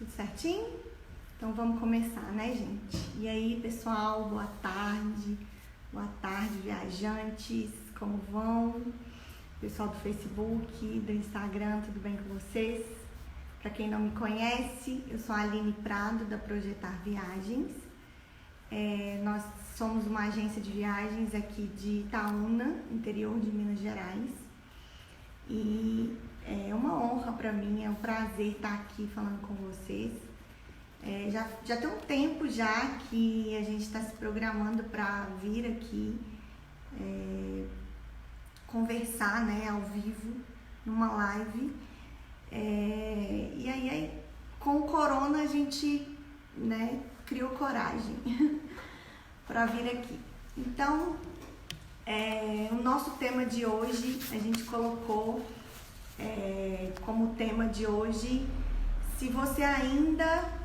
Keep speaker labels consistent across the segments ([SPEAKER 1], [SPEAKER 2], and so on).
[SPEAKER 1] Tudo certinho? Então vamos começar, né, gente? E aí, pessoal, boa tarde, viajantes, como vão? Pessoal do Facebook, do Instagram, tudo bem com vocês? Para quem não me conhece, eu sou a Aline Prado, da Projetar Viagens. Nós somos uma agência de viagens aqui de Itaúna, interior de Minas Gerais. E é uma honra para mim, é um prazer estar aqui falando com vocês. Já tem um tempo já que a gente está se programando para vir aqui conversar, né, ao vivo, numa live. E aí, com o corona, a gente, né, criou coragem para vir aqui. Então, o nosso tema de hoje, a gente colocou como tema de hoje, se você ainda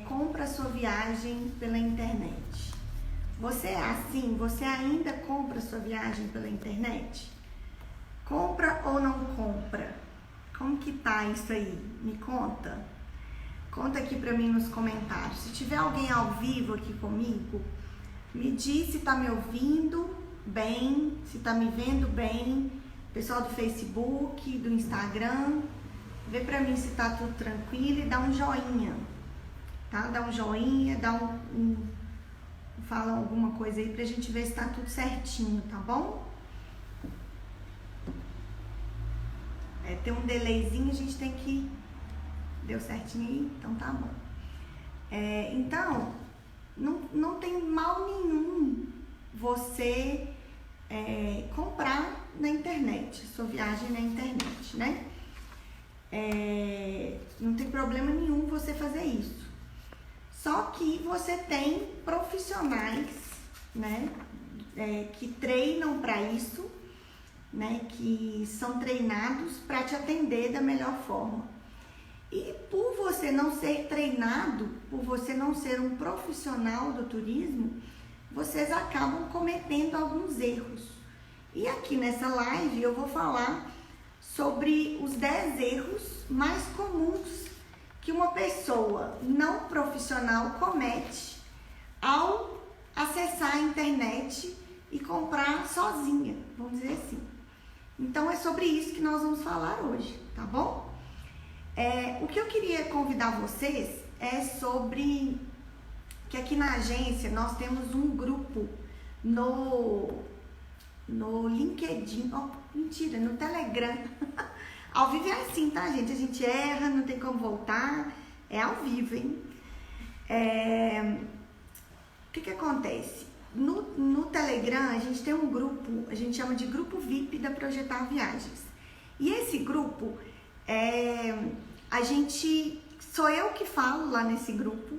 [SPEAKER 1] compra a sua viagem pela internet. Você é assim? Você ainda compra a sua viagem pela internet? Compra ou não compra? Como que tá isso aí? Me conta. Conta aqui pra mim nos comentários. Se tiver alguém ao vivo aqui comigo, me diz se tá me ouvindo bem, se tá me vendo bem. Pessoal do Facebook, do Instagram, vê pra mim se tá tudo tranquilo e dá um joinha, tá? Dá um joinha, fala alguma coisa aí pra gente ver se tá tudo certinho, tá bom? Tem um delayzinho, a gente tem que... Deu certinho aí? Então tá bom. Então, não tem mal nenhum você comprar na internet, sua viagem na internet, né? Não tem problema nenhum você fazer isso. Só que você tem profissionais, né, que treinam para isso, né, que são treinados para te atender da melhor forma. E por você não ser treinado, por você não ser um profissional do turismo, vocês acabam cometendo alguns erros. E aqui nessa live eu vou falar sobre os 10 erros mais comuns que uma pessoa não profissional comete ao acessar a internet e comprar sozinha, vamos dizer assim. Então é sobre isso que nós vamos falar hoje, tá bom? O que eu queria convidar vocês é sobre que aqui na agência nós temos um grupo no LinkedIn, no Telegram. Ao vivo é assim, tá, gente? A gente erra, não tem como voltar, é ao vivo, hein? O que acontece? No Telegram a gente tem um grupo, a gente chama de grupo VIP da Projetar Viagens. E esse grupo, sou eu que falo lá nesse grupo.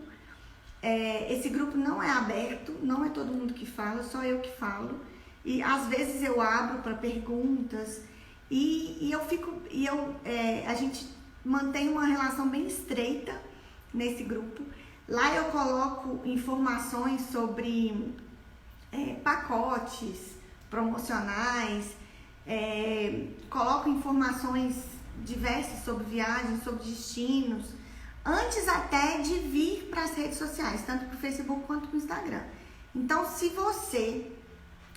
[SPEAKER 1] Esse grupo não é aberto, não é todo mundo que fala, só eu que falo. E às vezes eu abro para perguntas a gente mantém uma relação bem estreita nesse grupo. Lá eu coloco informações sobre pacotes promocionais, coloco informações diversas sobre viagens, sobre destinos, antes até de vir para as redes sociais, tanto para o Facebook quanto para o Instagram. Então, se você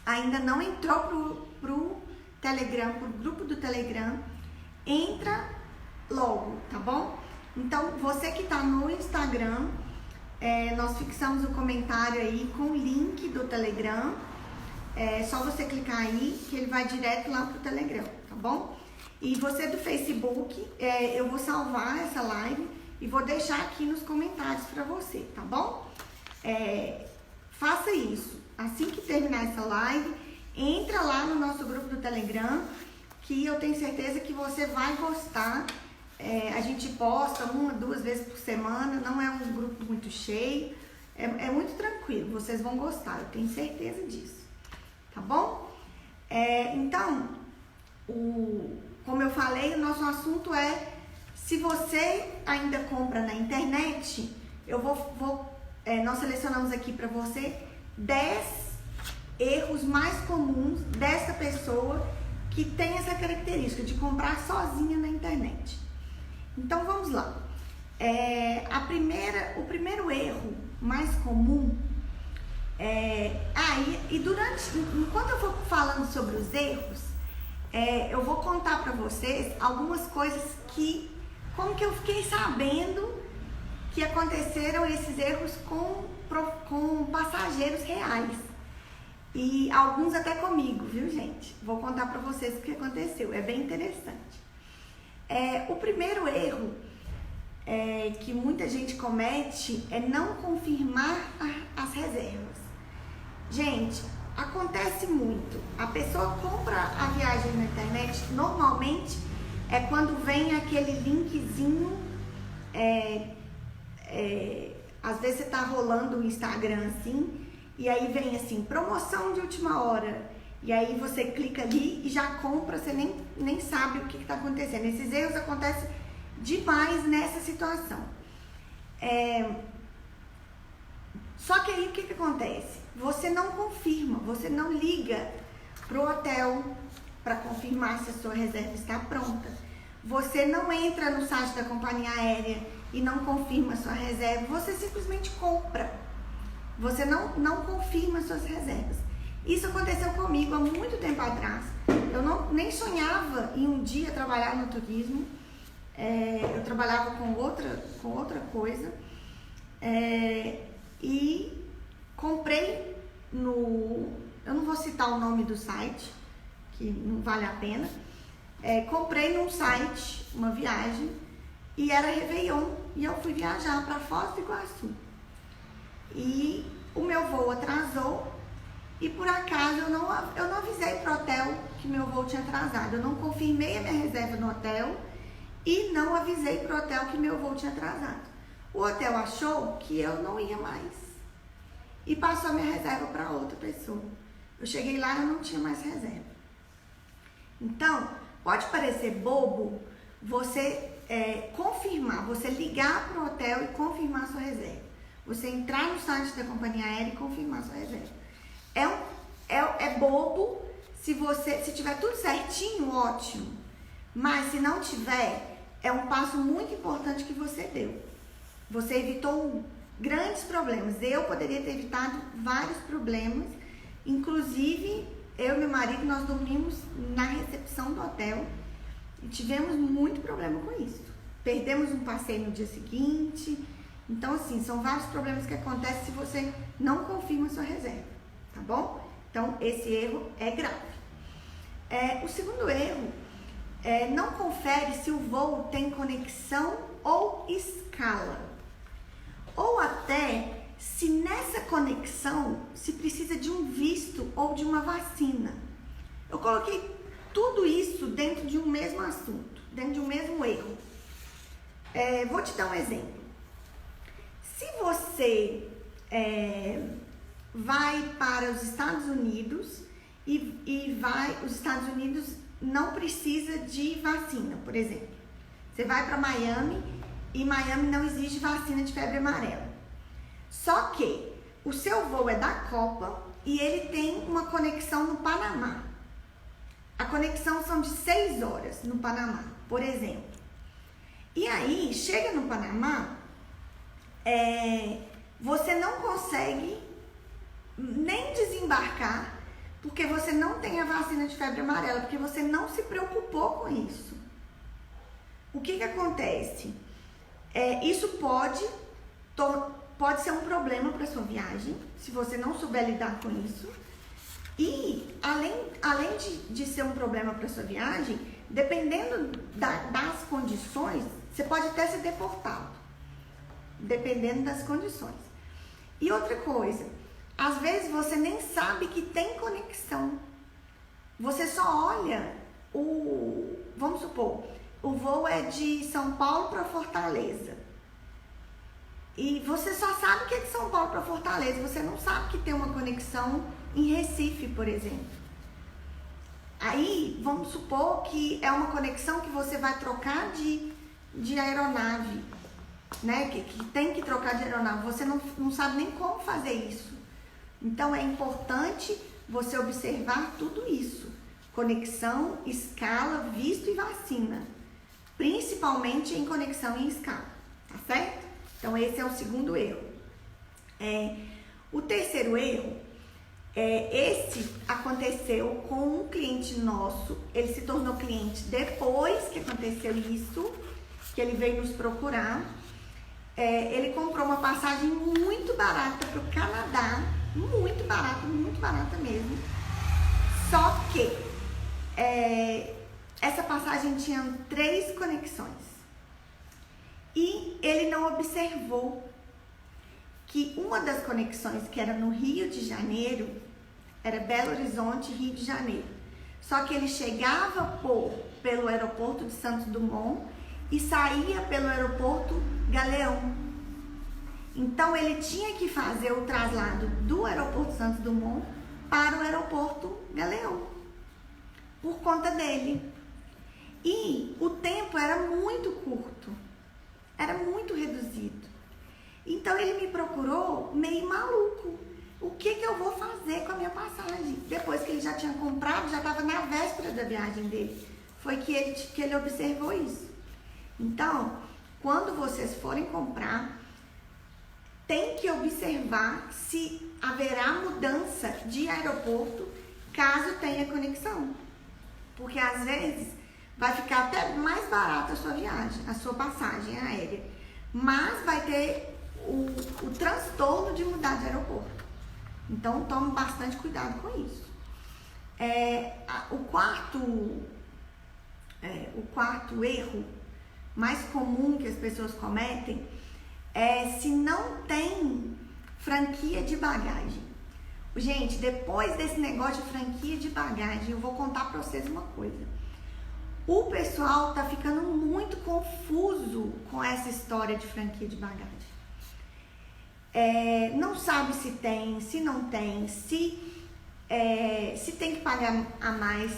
[SPEAKER 1] ainda não entrou pro Telegram, pro grupo do Telegram, entra logo, tá bom? Então, você que tá no Instagram, nós fixamos o comentário aí com o link do Telegram. É só você clicar aí que ele vai direto lá pro Telegram, tá bom? E você do Facebook, eu vou salvar essa live e vou deixar aqui nos comentários para você, tá bom? Faça isso. Assim que terminar essa live, entra lá no nosso grupo do Telegram, que eu tenho certeza que você vai gostar. A gente posta 1, 2 vezes por semana, não é um grupo muito cheio, é muito tranquilo, vocês vão gostar, eu tenho certeza disso, tá bom? Então, como eu falei, o nosso assunto é, se você ainda compra na internet, nós selecionamos aqui para você 10 erros mais comuns dessa pessoa que tem essa característica de comprar sozinha na internet. Então vamos lá. O primeiro erro mais comum enquanto eu for falando sobre os erros, eu vou contar para vocês algumas coisas como que eu fiquei sabendo que aconteceram esses erros com passageiros reais. E alguns até comigo, viu, gente? Vou contar para vocês o que aconteceu, é bem interessante. O primeiro erro que muita gente comete é não confirmar as reservas. Gente, acontece muito. A pessoa compra a viagem na internet, normalmente é quando vem aquele linkzinho, às vezes você tá rolando o Instagram assim, e aí vem assim, promoção de última hora, e aí você clica ali e já compra, você nem sabe o que está acontecendo. Esses erros acontecem demais nessa situação. Só que aí o que acontece? Você não confirma, você não liga pro hotel para confirmar se a sua reserva está pronta. Você não entra no site da companhia aérea e não confirma a sua reserva, você simplesmente compra. Você não confirma suas reservas. Isso aconteceu comigo há muito tempo atrás. Eu nem sonhava em um dia trabalhar no turismo. Eu trabalhava com outra coisa. E comprei eu não vou citar o nome do site, que não vale a pena. Comprei num site uma viagem e era Réveillon e eu fui viajar para Foz do Iguaçu. E o meu voo atrasou e por acaso eu não avisei pro hotel que meu voo tinha atrasado. Eu não confirmei a minha reserva no hotel e não avisei pro hotel que meu voo tinha atrasado. O hotel achou que eu não ia mais e passou a minha reserva para outra pessoa. Eu cheguei lá e não tinha mais reserva. Então, pode parecer bobo você confirmar, você ligar para o hotel e confirmar sua reserva. Você entrar no site da companhia aérea e confirmar sua reserva. É bobo se tiver tudo certinho, ótimo. Mas se não tiver, é um passo muito importante que você deu. Você evitou grandes problemas. Eu poderia ter evitado vários problemas. Inclusive, eu e meu marido, nós dormimos na recepção do hotel e tivemos muito problema com isso. Perdemos um passeio no dia seguinte. Então, assim, são vários problemas que acontecem se você não confirma a sua reserva, tá bom? Então, esse erro é grave. O segundo erro não confere se o voo tem conexão ou escala. Ou até se nessa conexão se precisa de um visto ou de uma vacina. Eu coloquei tudo isso dentro de um mesmo assunto, dentro de um mesmo erro. Vou te dar um exemplo. Se você vai para os Estados Unidos os Estados Unidos não precisa de vacina, por exemplo. Você vai para Miami e Miami não exige vacina de febre amarela. Só que o seu voo é da Copa e ele tem uma conexão no Panamá. A conexão são de 6 horas no Panamá, por exemplo. E aí, chega no Panamá, você não consegue nem desembarcar porque você não tem a vacina de febre amarela, porque você não se preocupou com isso. O que acontece? Isso pode ser um problema para sua viagem, se você não souber lidar com isso. E, além de ser um problema para sua viagem, dependendo das condições, você pode até ser deportado, dependendo das condições. E outra coisa, às vezes você nem sabe que tem conexão. Você só olha vamos supor, o voo é de São Paulo para Fortaleza. E você só sabe que é de São Paulo para Fortaleza, você não sabe que tem uma conexão em Recife, por exemplo. Aí, vamos supor que é uma conexão que você vai trocar de aeronave, né? Que tem que trocar de aeronave. Você não sabe nem como fazer isso. Então, é importante você observar tudo isso. Conexão, escala, visto e vacina. Principalmente em conexão e escala, tá certo? Então, esse é o segundo erro. O terceiro erro, esse aconteceu com um cliente nosso. Ele se tornou cliente depois que aconteceu isso, que ele veio nos procurar. Ele comprou uma passagem muito barata para o Canadá, muito barata mesmo. Só que essa passagem tinha 3 conexões e ele não observou que uma das conexões, que era no Rio de Janeiro, era Belo Horizonte, Rio de Janeiro. Só que ele chegava pelo aeroporto de Santos Dumont e saía pelo aeroporto Galeão. Então, ele tinha que fazer o traslado do aeroporto Santos Dumont para o aeroporto Galeão, por conta dele. E o tempo era muito curto, era muito reduzido. Então, ele me procurou meio maluco. O que eu vou fazer com a minha passagem? Depois que ele já tinha comprado, já estava na véspera da viagem dele. Foi que ele observou isso. Então, quando vocês forem comprar, tem que observar se haverá mudança de aeroporto caso tenha conexão. Porque às vezes vai ficar até mais barata a sua viagem, a sua passagem aérea. Mas vai ter o transtorno de mudar de aeroporto. Então, tome bastante cuidado com isso. O quarto erro mais comum que as pessoas cometem é se não tem franquia de bagagem. Gente, depois desse negócio de franquia de bagagem, eu vou contar para vocês uma coisa. O pessoal tá ficando muito confuso com essa história de franquia de bagagem. Não sabe se tem, se não tem, se tem que pagar a mais,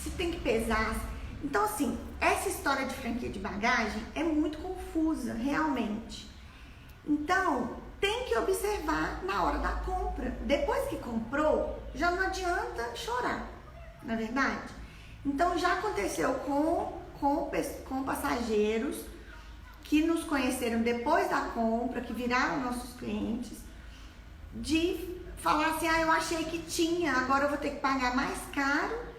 [SPEAKER 1] se tem que pesar. Então, assim, essa história de franquia de bagagem é muito confusa, realmente. Então, tem que observar na hora da compra. Depois que comprou, já não adianta chorar, não é verdade? Então, já aconteceu com passageiros que nos conheceram depois da compra, que viraram nossos clientes, de falar assim, eu achei que tinha, agora eu vou ter que pagar mais caro.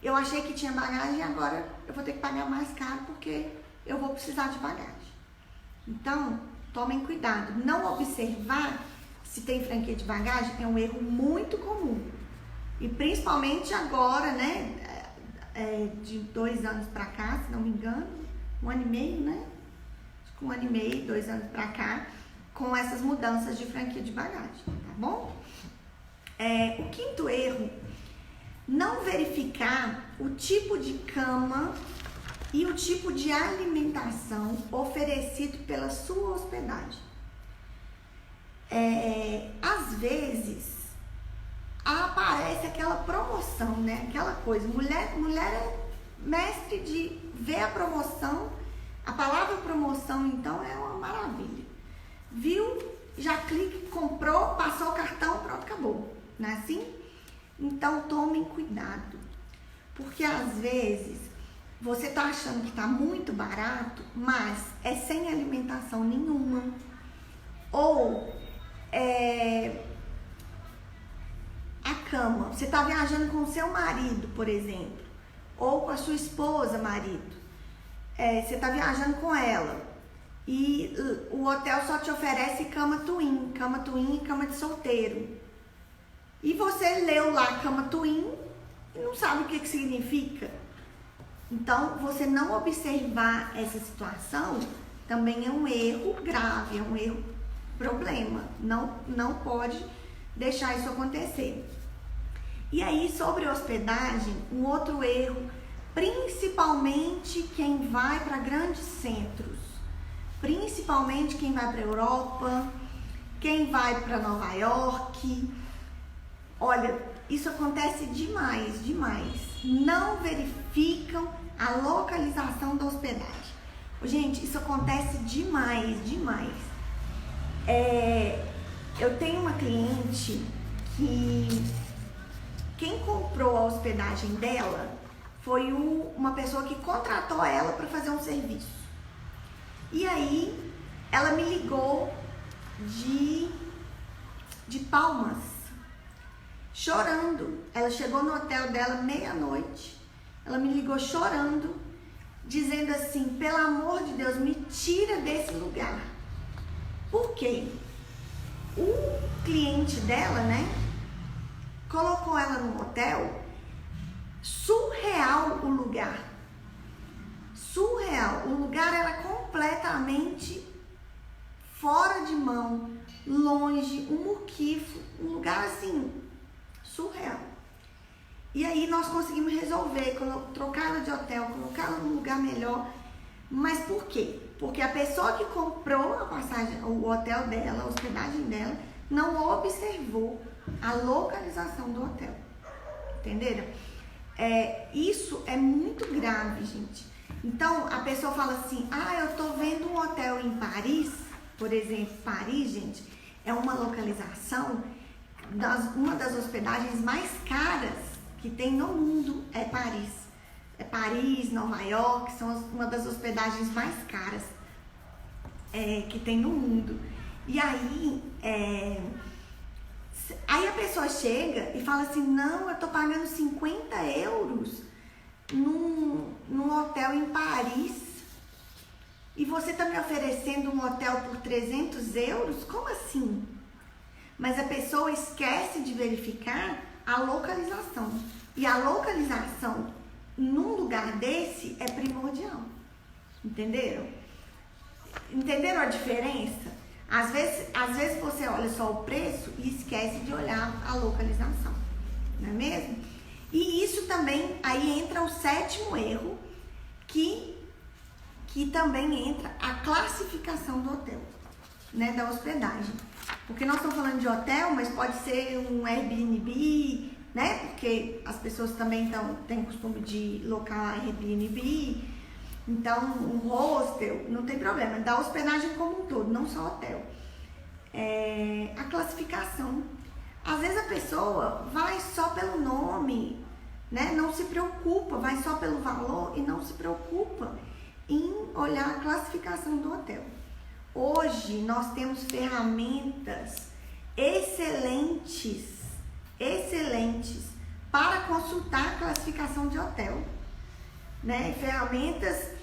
[SPEAKER 1] Eu achei que tinha bagagem, agora eu vou ter que pagar mais caro porque eu vou precisar de bagagem. Então, tomem cuidado. Não observar se tem franquia de bagagem é um erro muito comum. E principalmente agora, né, de 2 anos pra cá, se não me engano, 1 ano e meio, né? Acho que 1 ano e meio, 2 anos pra cá, com essas mudanças de franquia de bagagem, tá bom? O quinto erro, não verificar o tipo de cama e o tipo de alimentação oferecido pela sua hospedagem. Às vezes aparece aquela promoção, né? Aquela coisa, mulher é mestre de ver a promoção. A palavra promoção, então, é uma maravilha. Viu? Já clica, comprou, passou o cartão, pronto, acabou. Não é assim? Então, tomem cuidado. Porque, às vezes, você tá achando que tá muito barato, mas é sem alimentação nenhuma. Ou, a cama. Você tá viajando com o seu marido, por exemplo. Ou com a sua esposa, marido. Você tá viajando com ela. E o hotel só te oferece cama twin e cama de solteiro. E você leu lá cama twin e não sabe o que significa. Então, você não observar essa situação também é um erro grave, é um erro problema. Não pode deixar isso acontecer. E aí, sobre hospedagem, um outro erro, principalmente quem vai para grandes centros, principalmente quem vai para a Europa, quem vai para Nova York. Olha, isso acontece demais. Não verificam a localização da hospedagem. Gente, isso acontece demais. Eu tenho uma cliente que quem comprou a hospedagem dela foi uma pessoa que contratou ela para fazer um serviço. E aí, ela me ligou de Palmas, chorando. Ela chegou no hotel dela meia-noite, ela me ligou chorando, dizendo assim: pelo amor de Deus, me tira desse lugar. Por quê? O cliente dela, né, colocou ela num hotel surreal, o lugar. Surreal. O lugar era completamente fora de mão, longe, um muquifo, um lugar assim, surreal. E aí nós conseguimos resolver, trocar ela de hotel, colocar ela num lugar melhor. Mas por quê? Porque a pessoa que comprou a passagem, o hotel dela, a hospedagem dela, não observou a localização do hotel. Entenderam? Isso é muito grave, gente. Então, a pessoa fala assim: eu tô vendo um hotel em Paris, por exemplo. Paris, gente, é uma localização, uma das hospedagens mais caras que tem no mundo é Paris. Paris, Nova York, são uma das hospedagens mais caras que tem no mundo. E aí, a pessoa chega e fala assim: não, eu tô pagando 50 euros num hotel em Paris e você tá me oferecendo um hotel por 300 euros? Como assim? Mas a pessoa esquece de verificar a localização. E a localização num lugar desse é primordial. Entenderam? Entenderam a diferença? Às vezes você olha só o preço e esquece de olhar a localização, não é mesmo? E isso também, aí entra o 7º erro, que também entra a classificação do hotel, né, da hospedagem. Porque nós estamos falando de hotel, mas pode ser um Airbnb, né, porque as pessoas também têm costume de locar Airbnb. Então, um hostel, não tem problema, da hospedagem como um todo, não só hotel. A classificação. Às vezes a pessoa vai só pelo nome, né? Não se preocupa, vai só pelo valor e não se preocupa em olhar a classificação do hotel. Hoje nós temos ferramentas excelentes para consultar a classificação de hotel, né? Ferramentas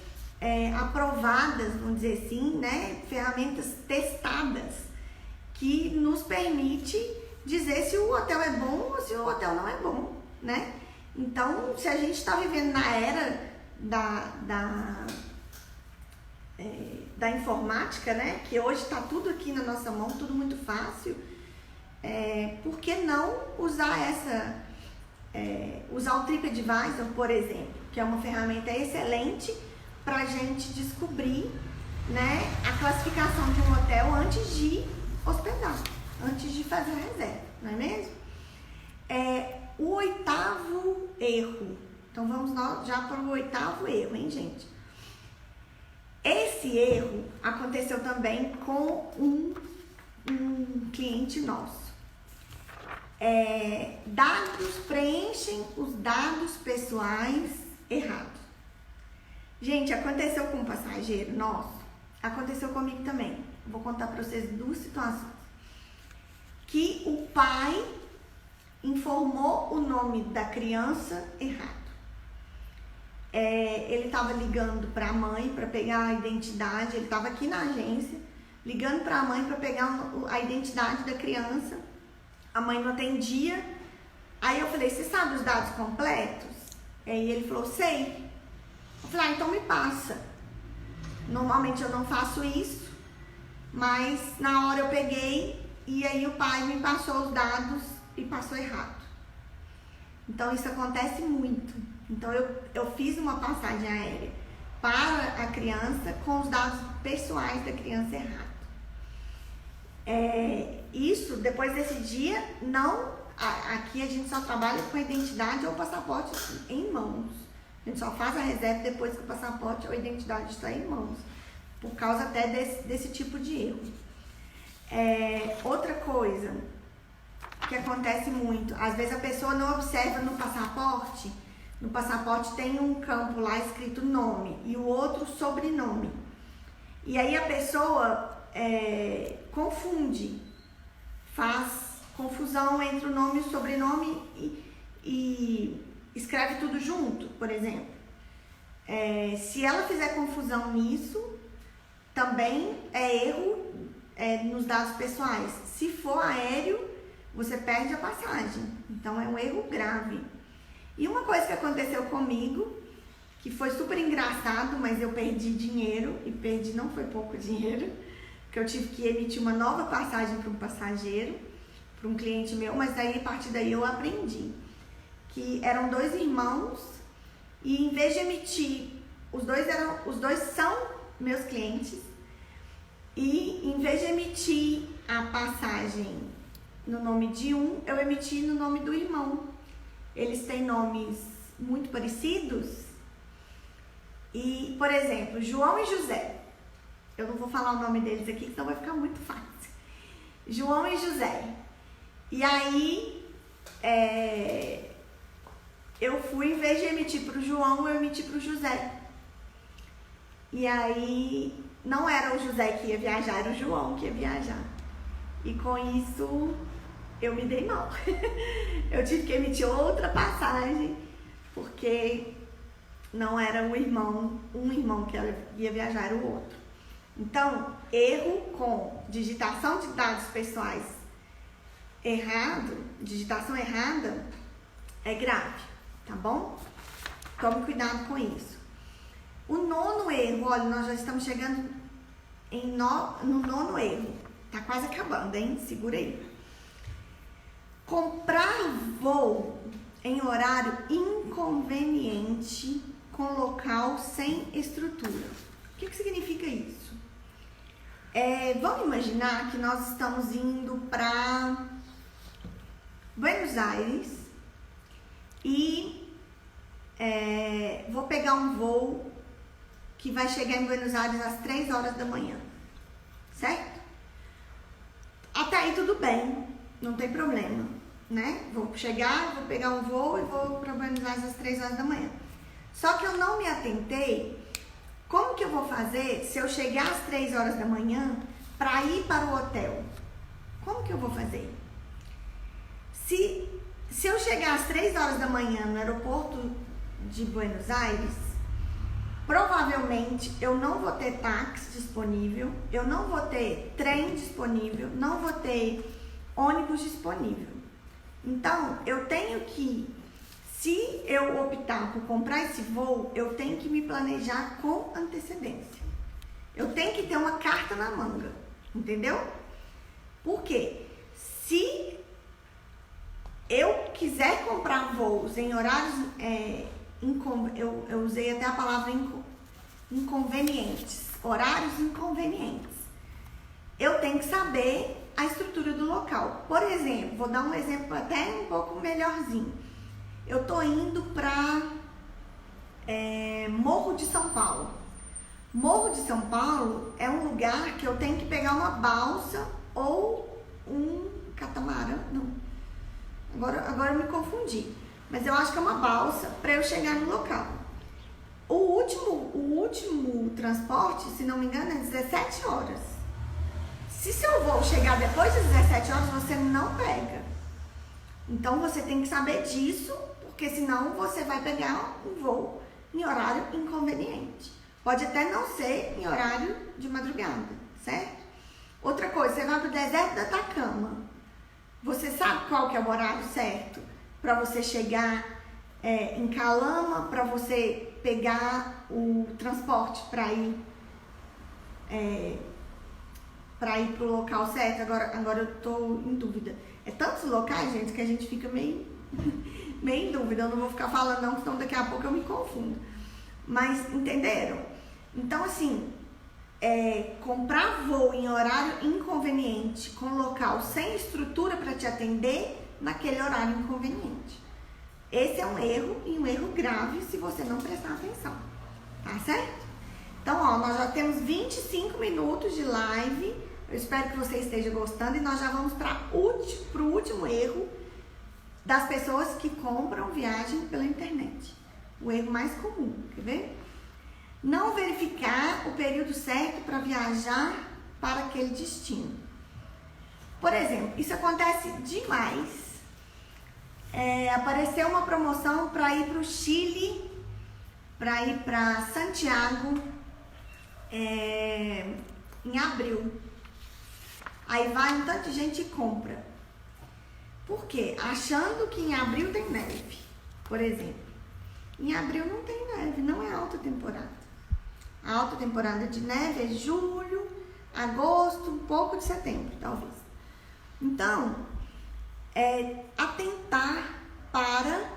[SPEAKER 1] aprovadas, vamos dizer assim, né? Ferramentas testadas que nos permite dizer se o hotel é bom ou se o hotel não é bom, né? Então, se a gente está vivendo na era da informática, né? Que hoje está tudo aqui na nossa mão, tudo muito fácil. Por que não usar usar o TripAdvisor, por exemplo, que é uma ferramenta excelente para a gente descobrir, né, a classificação de um hotel antes de hospedar, antes de fazer a reserva, não é mesmo? O 8º erro. Então vamos já para o 8º erro, hein, gente? Esse erro aconteceu também com um cliente nosso. Preenchem os dados pessoais errados. Gente, aconteceu com um passageiro nosso, aconteceu comigo também. Vou contar para vocês 2 situações. Que o pai informou o nome da criança errado. Ele estava ligando para a mãe para pegar a identidade, ele estava aqui na agência, ligando para a mãe para pegar a identidade da criança. A mãe não atendia. Aí eu falei: você sabe os dados completos? E ele falou: sei. Eu falei: então me passa. Normalmente eu não faço isso, mas na hora eu peguei e aí o pai me passou os dados e passou errado. Então isso acontece muito. Então eu fiz uma passagem aérea para a criança com os dados pessoais da criança errados. Isso, depois desse dia, aqui a gente só trabalha com a identidade ou passaporte em mãos. A gente só faz a reserva depois que o passaporte ou a identidade está em mãos, por causa até desse tipo de erro. Outra coisa que acontece muito, às vezes a pessoa não observa no passaporte tem um campo lá escrito nome e o outro sobrenome. E aí a pessoa confunde, faz confusão entre o nome e o sobrenome e escreve tudo junto, por exemplo. Se ela fizer confusão nisso, também é erro nos dados pessoais. Se for aéreo, você perde a passagem. Então é um erro grave. E uma coisa que aconteceu comigo, que foi super engraçado, mas eu perdi dinheiro, e perdi não foi pouco dinheiro, porque eu tive que emitir uma nova passagem para um passageiro, para um cliente meu, mas daí, a partir daí eu aprendi que eram 2 irmãos e em vez de emitir, os dois são meus clientes, e em vez de emitir a passagem no nome de um, eu emiti no nome do irmão. Eles têm nomes muito parecidos e, por exemplo, João e José. Eu não vou falar o nome deles aqui, senão vai ficar muito fácil. João e José. E aí, eu fui, em vez de emitir para o João, eu emiti para o José. E aí, não era o José que ia viajar, era o João que ia viajar. E com isso, eu me dei mal. Eu tive que emitir outra passagem, porque não era um irmão que ia viajar, era o outro. Então, erro com digitação de dados pessoais digitação errada é grave, tá bom? Tome cuidado com isso. O 9º erro, olha, nós já estamos chegando no 9º erro. Tá quase acabando, hein? Segura aí. Comprar voo em horário inconveniente com local sem estrutura. O que significa isso? Vamos imaginar que nós estamos indo para Buenos Aires e vou pegar um voo que vai chegar em Buenos Aires às 3 horas da manhã, certo? Até aí tudo bem, não tem problema, né? Vou chegar, vou pegar um voo e vou para Buenos Aires às 3 horas da manhã. Só que eu não me atentei, como que eu vou fazer se eu chegar às 3 horas da manhã para ir para o hotel? Como que eu vou fazer? Se eu chegar às 3 horas da manhã no aeroporto de Buenos Aires, provavelmente eu não vou ter táxi disponível, eu não vou ter trem disponível, não vou ter ônibus disponível. Então, eu tenho que, se eu optar por comprar esse voo, eu tenho que me planejar com antecedência. Eu tenho que ter uma carta na manga, entendeu? Por quê? Se eu quiser comprar voos em horários, eu usei até a palavra inconvenientes, horários inconvenientes. Eu tenho que saber a estrutura do local. Por exemplo, vou dar um exemplo até um pouco melhorzinho. Eu tô indo para Morro de São Paulo. Morro de São Paulo é um lugar que eu tenho que pegar uma balsa ou um catamarã, não. Agora eu me confundi. Mas eu acho que é uma balsa para eu chegar no local. O último transporte, se não me engano, é 17 horas. Se seu voo chegar depois das 17 horas, você não pega. Então você tem que saber disso, porque senão você vai pegar um voo em horário inconveniente. Pode até não ser em horário de madrugada, certo? Outra coisa, você vai para o deserto do Atacama. Você sabe qual que é o horário certo para você chegar em Calama, para você pegar o transporte para ir para o local certo? Agora eu estou em dúvida. É tantos locais, gente, que a gente fica meio em dúvida. Eu não vou ficar falando não, senão daqui a pouco eu me confundo. Mas entenderam? Então, assim, comprar voo em horário inconveniente com local sem estrutura para te atender naquele horário inconveniente. Esse é um erro, e um erro grave se você não prestar atenção, tá certo? Então, ó, nós já temos 25 minutos de live. Eu espero que você esteja gostando e nós já vamos para o último erro das pessoas que compram viagem pela internet. O erro mais comum, quer ver? Não verificar o período certo para viajar para aquele destino. Por exemplo, isso acontece demais. Apareceu uma promoção para ir para o Chile, para ir para Santiago em abril. Aí vai um tanto de gente e compra. Por quê? Achando que em abril tem neve, por exemplo. Em abril não tem neve, não é alta temporada. A alta temporada de neve é julho, agosto, um pouco de setembro, talvez. Então, atentar para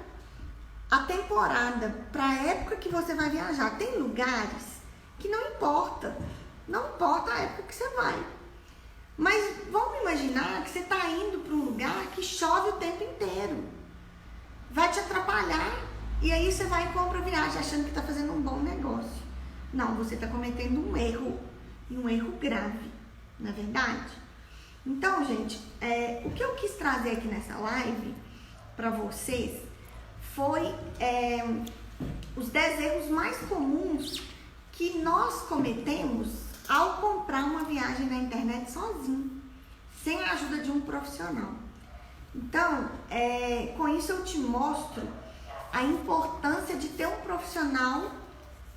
[SPEAKER 1] a temporada, para a época que você vai viajar. Tem lugares que não importa a época que você vai. Mas vamos imaginar que você está indo para um lugar que chove o tempo inteiro. Vai te atrapalhar e aí você vai e compra a viagem achando que está fazendo um bom negócio. Não, você está cometendo um erro, e um erro grave, não é verdade? Então, gente, o que eu quis trazer aqui nessa live para vocês foi os 10 erros mais comuns que nós cometemos ao comprar uma viagem na internet sozinho, sem a ajuda de um profissional. Então, com isso eu te mostro a importância de ter um profissional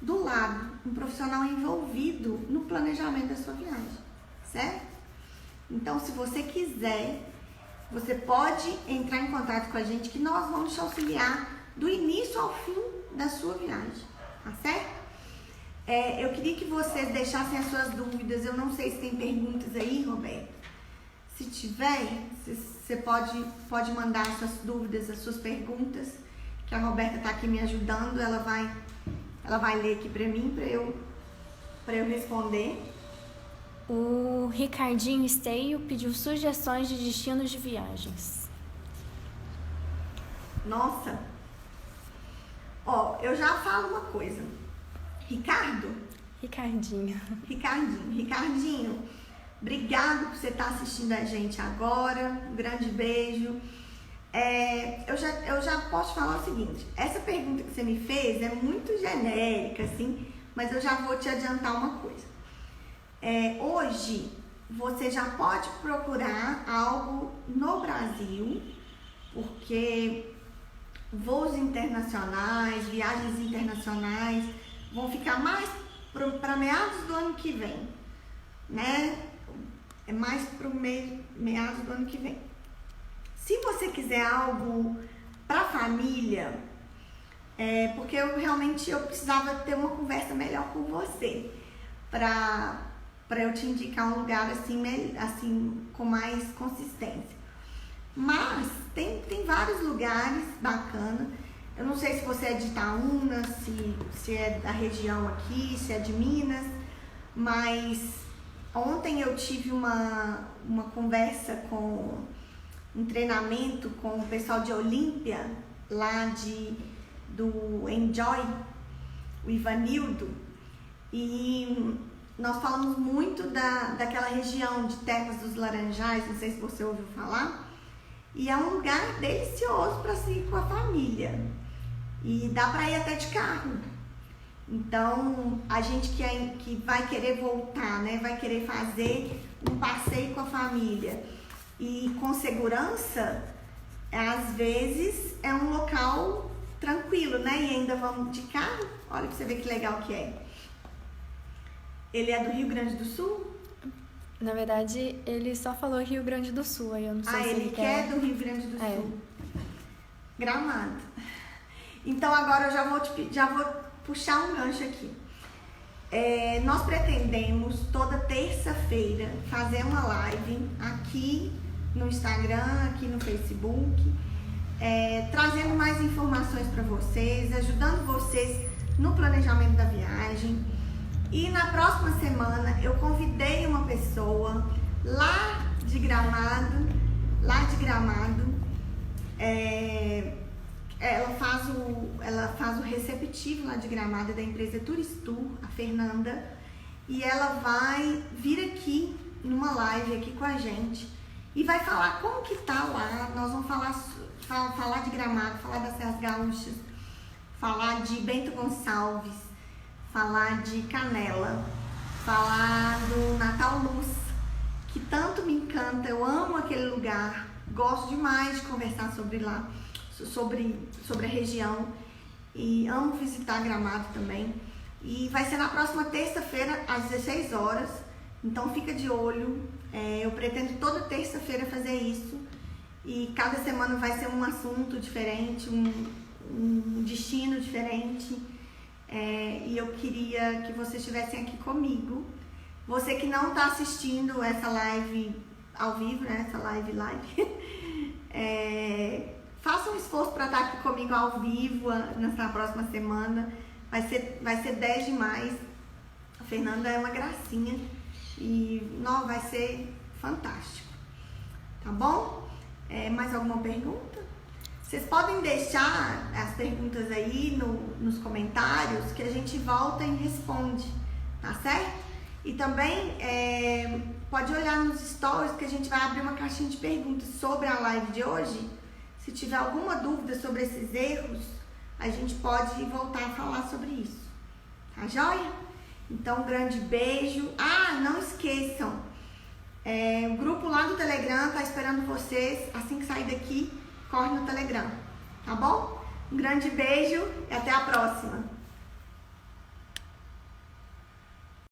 [SPEAKER 1] do lado, um profissional envolvido no planejamento da sua viagem, certo? Então, se você quiser, você pode entrar em contato com a gente que nós vamos te auxiliar do início ao fim da sua viagem, tá certo? Eu queria que vocês deixassem as suas dúvidas. Eu não sei se tem perguntas aí, Roberto. Se tiver, você pode mandar as suas dúvidas, as suas perguntas, que a Roberta está aqui me ajudando. Ela vai ler aqui para mim, para eu responder.
[SPEAKER 2] O Ricardinho Esteio pediu sugestões de destinos de viagens.
[SPEAKER 1] Nossa! Eu já falo uma coisa. Ricardinho, obrigado por você estar assistindo a gente agora. Um grande beijo. Eu já posso falar o seguinte: essa pergunta que você me fez é muito genérica, assim, mas eu já vou te adiantar uma coisa. Hoje você já pode procurar algo no Brasil, porque voos internacionais, viagens internacionais vão ficar mais para meados do ano que vem, né? É mais para meados do ano que vem. Se você quiser algo para família, porque eu precisava ter uma conversa melhor com você, para eu te indicar um lugar assim com mais consistência. Mas tem vários lugares bacanas. Eu não sei se você é de Itaúna, se é da região aqui, se é de Minas, mas ontem eu tive uma conversa um treinamento com o pessoal de Olímpia, lá do Enjoy, o Ivanildo, e nós falamos muito daquela região de Terras dos Laranjais, não sei se você ouviu falar, e é um lugar delicioso para se ir com a família. E dá para ir até de carro. Então, a gente que vai querer voltar, né? Vai querer fazer um passeio com a família e com segurança, às vezes é um local tranquilo, né? E ainda vamos de carro. Olha pra você ver que legal que é. Ele é do Rio Grande do Sul?
[SPEAKER 2] Na verdade, ele só falou Rio Grande do Sul, aí eu não sei se
[SPEAKER 1] ele quer do Rio Grande do Sul. Gramado. Então agora eu já vou puxar um gancho aqui. Nós pretendemos toda terça-feira fazer uma live aqui no Instagram, aqui no Facebook, trazendo mais informações para vocês, ajudando vocês no planejamento da viagem. E na próxima semana eu convidei uma pessoa lá de Gramado, ela faz o receptivo lá de Gramado, da empresa Turistur, a Fernanda, e ela vai vir aqui numa live aqui com a gente e vai falar como que tá lá. Nós vamos falar de Gramado, falar das Serras Gaúchas, falar de Bento Gonçalves, falar de Canela. falar do Natal Luz, que tanto me encanta. Eu amo aquele lugar, gosto demais de conversar sobre lá, sobre a região, e amo visitar Gramado também. E vai ser na próxima terça-feira, às 16 horas, então fica de olho. Eu pretendo toda terça-feira fazer isso, e cada semana vai ser um assunto diferente, um destino diferente. E eu queria que vocês estivessem aqui comigo. Você que não está assistindo essa live ao vivo, né? Essa live, faça um esforço para estar aqui comigo ao vivo nessa próxima semana. Vai ser 10 de maio. A Fernanda é uma gracinha e vai ser fantástico. Tá bom? Mais alguma pergunta? Vocês podem deixar as perguntas aí nos comentários, que a gente volta e responde, tá certo? E também pode olhar nos stories, que a gente vai abrir uma caixinha de perguntas sobre a live de hoje. Se tiver alguma dúvida sobre esses erros, a gente pode voltar a falar sobre isso. Tá joia? Então, um grande beijo. Não esqueçam, o grupo lá do Telegram tá esperando vocês. Assim que sair daqui, corre no Telegram, tá bom? Um grande beijo e até a próxima.